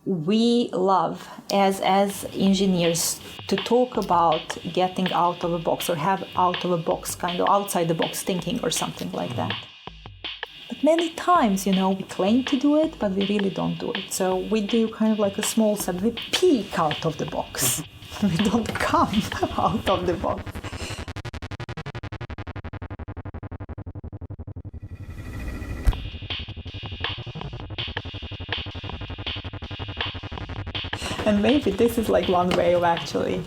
We love, as engineers, to talk about getting out of a box or have out of a box, kind of outside the box thinking or something like that. But many times, we claim to do it, but we really don't do it. So we do kind of like a small step. We peek out of the box. We don't come out of the box. And maybe this is like one way of actually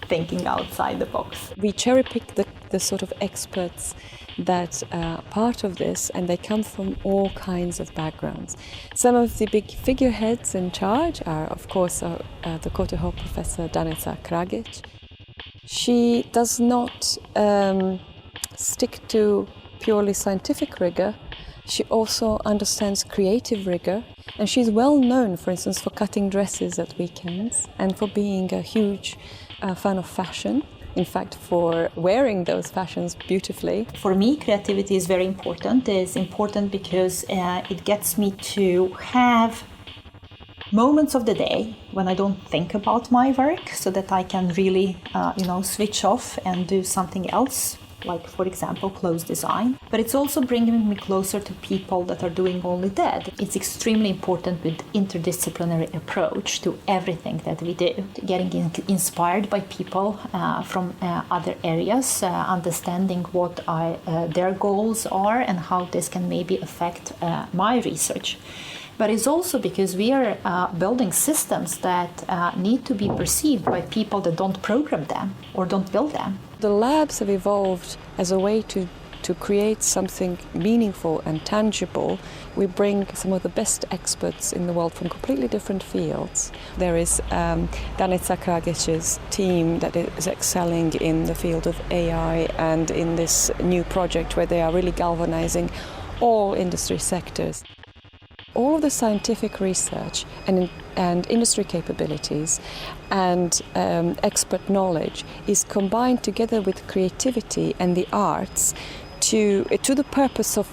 thinking outside the box. We cherry pick the sort of experts that are part of this, and they come from all kinds of backgrounds. Some of the big figureheads in charge are, of course, the KTH professor Danica Kragic. She does not stick to purely scientific rigor. She also understands creative rigor, and she's well known, for instance, for cutting dresses at weekends and for being a huge fan of fashion. In fact, for wearing those fashions beautifully. For me, creativity is very important. It's important because it gets me to have moments of the day when I don't think about my work, so that I can really, switch off and do something else. Like, for example, clothes design. But it's also bringing me closer to people that are doing only that. It's extremely important with interdisciplinary approach to everything that we do. Getting inspired by people from other areas, understanding what their goals are and how this can maybe affect my research. But it's also because we are building systems that need to be perceived by people that don't program them or don't build them. The labs have evolved as a way to create something meaningful and tangible. We bring some of the best experts in the world from completely different fields. There is Danica Kragic's team that is excelling in the field of AI and in this new project where they are really galvanizing all industry sectors. All of the scientific research and industry capabilities and expert knowledge is combined together with creativity and the arts to the purpose of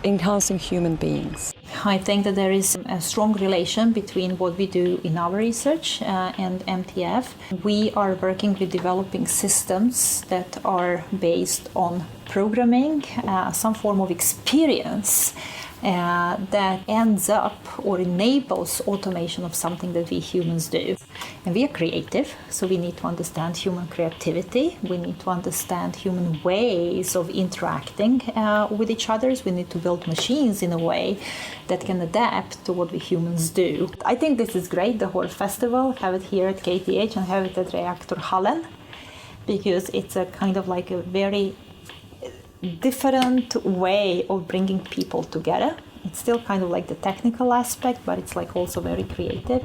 enhancing human beings. I think that there is a strong relation between what we do in our research and MTF. We are working with developing systems that are based on programming, some form of experience that ends up or enables automation of something that we humans do. And we are creative, so we need to understand human creativity. We need to understand human ways of interacting with each other. We need to build machines in a way that can adapt to what we humans do. I think this is great, the whole festival, have it here at KTH and have it at Reactor Hallen, because it's a kind of like a very different way of bringing people together. It's still kind of like the technical aspect, but it's like also very creative.